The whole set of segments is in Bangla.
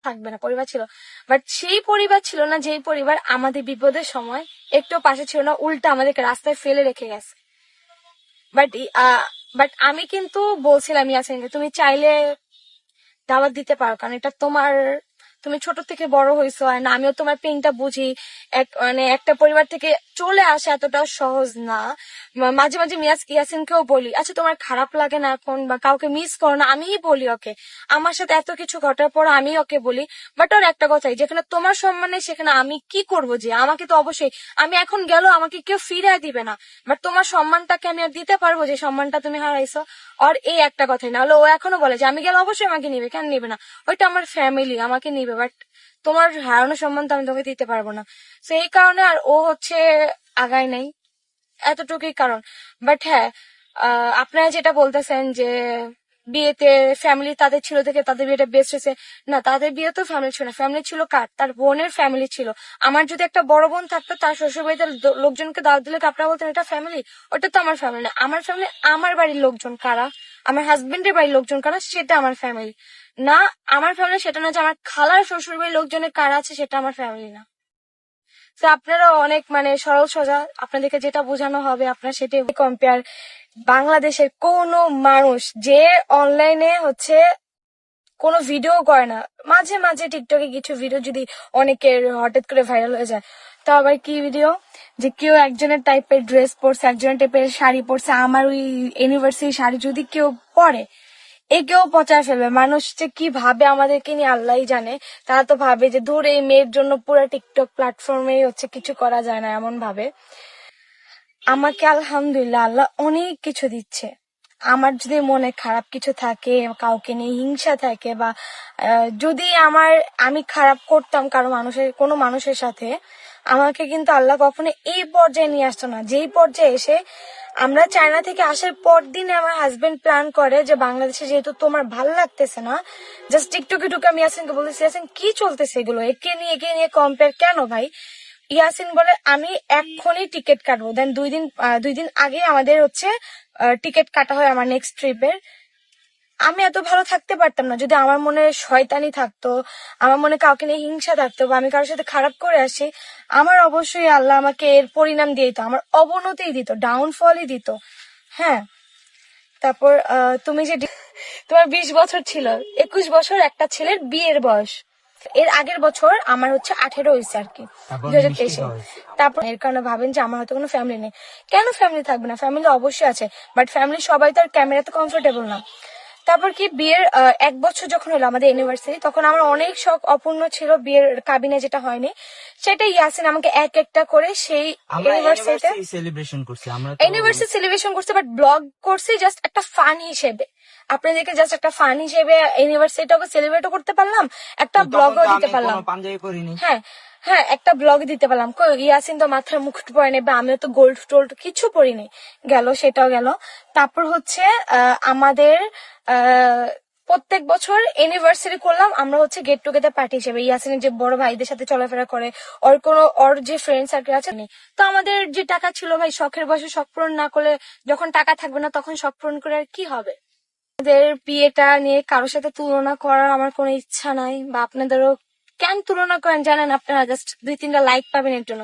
থাকবে না, পরিবার ছিল, বাট সেই পরিবার ছিল না যেই পরিবার আমাদের বিপদের সময় একটু পাশে ছিল না, উল্টা আমাদেরকে রাস্তায় ফেলে রেখে গেছে। বাট বাট আমি কিন্তু বলছিলাম ইয়াসিনকে, তুমি চাইলে দাওয়াত দিতে পারো, কারণ এটা তোমার, তুমি ছোট থেকে বড় হয়েছো, আর না আমিও তোমার পেইনটা বুঝি। মানে একটা পরিবার থেকে চলে আসা এতটাও সহজ না। মাঝে মাঝে ইয়াসিনকেও বলি, আচ্ছা তোমার খারাপ লাগে না এখন, বা কাউকে মিস করো না? আমিই বলি ওকে, আমার সাথে এত কিছু ঘটার পর আমি ওকে বলি। বাট ওর একটা কথাই, যেখানে তোমার সম্মানে সেখানে আমি কি করব, যে আমাকে তো অবশ্যই, আমি এখন গেল আমাকে কেউ ফিরে দিবে না, বাট তোমার সম্মানটাকে আমি আর দিতে পারবো যে সম্মানটা তুমি হারাইছো? আর এই একটা কথাই, না হলে ও এখনো বলে যে আমি গেলে অবশ্যই আমাকে নিবে, কেন নিবে না, ওইটা আমার ফ্যামিলি, আমাকে নিবে, বাট তোমার হারানো সম্মান তো আমি তোকে দিতে পারবো না। তো এই কারণে আর ও হচ্ছে আগায় নাই, এতটুকুই কারণ। বাট হ্যাঁ, আপনারা যেটা বলতেছেন যে বিয়েতে ফ্যামিলি তাদের ছিল থেকে তাদের বিয়েটা বেস্ট হয়েছে, না তাদের বিয়ে তো ফ্যামিলি ছিল না, ফ্যামিলি ছিল কার, তার বোনের ফ্যামিলি ছিল। আমার যদি একটা বড় বোন থাকতো, তার শ্বশুর বাড়িতে লোকজনকে দাওয়াত দিলে আপনারা বলতেন এটা ফ্যামিলি? ওটা তো আমার ফ্যামিলি না। আমার ফ্যামিলি আমার বাড়ির লোকজন কারা, আমার হাজবেন্ডের বাড়ির লোকজন কারা, সেটা আমার ফ্যামিলি না। আমার ফ্যামিলি সেটা না যে আমার খালার শ্বশুর বাড়ির লোকজনের কারা আছে, সেটা আমার ফ্যামিলি না। তো আপনারা অনেক মানে সরল সোজা, আপনাদেরকে যেটা বোঝানো হবে আপনারা সেটাই কম্পেয়ার। বাংলাদেশের কোন মানুষ যে অনলাইনে হচ্ছে কোনো ভিডিও করে না, মাঝে মাঝে টিকটকে কিছু ভিডিও যদি অনেকের হঠাৎ করে ভাইরাল হয়ে যায়, তো আবার কি ভিডিও, যে কেউ একজনের টাইপের ড্রেস পরছে, একজনের টাইপের শাড়ি পরছে, আমার ওই ইউনিভার্সিটি শাড়ি যদি কেউ পরে, একেও পচায় ফেলবে। মানুষ যে কি ভাবে আমাদেরকে নিয়ে আল্লাহই জানে। তারা তো ভাবে যে দূর এই মেয়ের জন্য পুরো টিকটক প্ল্যাটফর্মে হচ্ছে কিছু করা যায় না, এমন ভাবে। আমাকে আলহামদুলিল্লাহ আল্লাহ অনেক কিছু দিচ্ছে। আমার যদি মনে খারাপ কিছু থাকে, কাউকে নিয়ে হিংসা থাকে, বা যদি আমি খারাপ করতাম কোনো মানুষের সাথে, আমাকে কিন্তু আল্লাহ কখনো এই পর্যায়ে নিয়ে আসতো না। যেই পর্যায়ে এসে আমরা চায়না থেকে আসার পর দিনে আমার হাজবেন্ড প্ল্যান করে যে বাংলাদেশে যেহেতু তোমার ভালো লাগতেছে না, জাস্ট টিকটকে ঢুকে আমি ইয়াসিনকে বলেছি, ইয়াসিন কি চলতেছে এগুলো, একে নিয়ে কম্পেয়ার কেন ভাই? ইয়াসিন বলে আমি এক্ষুনি টিকিট কাটবো। দেন 2 দিন আগে আমাদের হচ্ছে টিকিট কাটা হয় আমার নেক্সট ট্রিপের। আমি এত ভালো থাকতে পারতাম না যদি আমার মনে শয়তানি থাকতো, আমার মনে কাউকে নিয়ে হিংসা থাকতো, বা আমি কারোর সাথে খারাপ করে আসি। আমার অবশ্যই আল্লাহ আমাকে এর পরিণাম দিয়ে দিত, আমার অবনতি দিত, ডাউনফলই দিত। হ্যাঁ, তারপর তুমি যে তোমার 20 বছর ছিল, 21 বছর একটা ছেলের বিয়ের বয়স, এর আগের বছর আমার হচ্ছে 18 হয়েছে আর কি, 2023-এ। তারপর এর কারণে ভাবেন যে আমার হয়তো কোনো ফ্যামিলি নেই। কেন ফ্যামিলি থাকবে না? ফ্যামিলি অবশ্যই আছে, বাট ফ্যামিলি সবাই তো আর ক্যামেরাতে কমফোর্টেবল না। তারপর কি বিয়ের 1 বছর যখন হলো আমাদের ইউনিভার্সিটি, তখন আমার অনেক শখ অপূর্ণ ছিল, বিয়ের কাবিনে যেটা হয়নি সেটা ইয়াসিন আমাকে এক একটা করে সেই ইউনিভার্সিটি সেলিব্রেশন করছে, বাট ব্লগ করছি জাস্ট একটা ফান হিসেবে, আপনাদেরকে জাস্ট একটা ফান হিসেবে ইউনিভার্সিটিটাকে সেলিব্রেটও করতে পারলাম, একটা ব্লগও দিতে পারলাম। হ্যাঁ হ্যাঁ, একটা ব্লগ দিতে পারলাম। ইয়াসিন তো মাথায় মুকুট পরে নেবে, আমিও তো গোল্ড টোল্ড কিছু পরিনি, গেল সেটাও গেল। তারপর হচ্ছে আমাদের প্রত্যেক বছর অ্যানিভার্সারি করলাম আমরা হচ্ছে গেট টুগেদার পার্টি হিসেবে। ইয়াসিনের যে বড় ভাইদের সাথে চলাফেরা করে, ওর যে ফ্রেন্ড সার্কেল আছে, তো আমাদের যে টাকা ছিল ভাই, শখের বয়সে শখ পূরণ না করলে যখন টাকা থাকবে না তখন শখ পূরণ করে আর কি হবে? আমাদের বিয়েটা নিয়ে কারোর সাথে তুলনা করার আমার কোনো ইচ্ছা নাই, বা আপনাদেরও কেন তুলনা করেন জানেন? আপনারা জাস্ট 2-3টা লাইক পাবেন এর জন্য।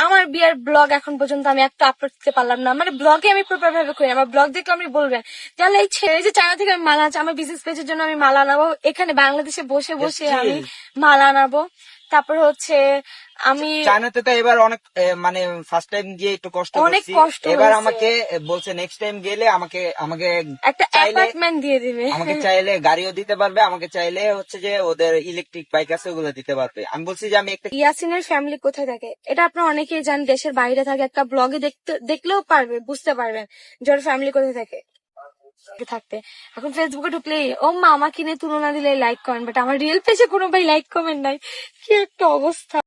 আমার বিয়ের ব্লগ এখন পর্যন্ত আমি একটা আপলোড দিতে পারলাম না, মানে ব্লগে আমি প্রপার ভাবে করি। আমার ব্লগ দেখলে আপনি বলবেন তাহলে এই ছেলে যে চায়না থেকে আমি মালা আছে, আমার বিজনেস পেজের জন্য আমি মালা আনাবো, এখানে বাংলাদেশে বসে বসে আমি মালা আনাবো। তারপর হচ্ছে আমি চায়নাতে তো এবার অনেক মানে ফার্স্ট টাইম গিয়ে একটু কষ্ট করছি, এবার আমাকে বলছে নেক্সট টাইম গেলে আমাকে একটা অ্যাপার্টমেন্ট দিয়ে দিবে, আমাকে চাইলে গাড়িও দিতে পারবে, আমাকে চাইলে হচ্ছে যে ওদের ইলেকট্রিক বাইক আছে ওগুলো দিতে পারবে। আমি বলছি যে আমি একটা ইয়াসিনের ফ্যামিলি কোথায় থাকে এটা আপনারা অনেকেই জানেন, দেশের বাইরে থাকে, একটা ব্লগে দেখলেও পারবে, বুঝতে পারবেন যে ওর ফ্যামিলি কোথায় থাকে। থাকতে এখন ফেসবুকে ঢুকলে ও মা আমাকে নিয়ে তুলনা দিলে লাইক কমেন্ট, বাট আমার রিয়েল পেজে কোনো ভাই লাইক কমেন্ট নাই, কি একটা অবস্থা।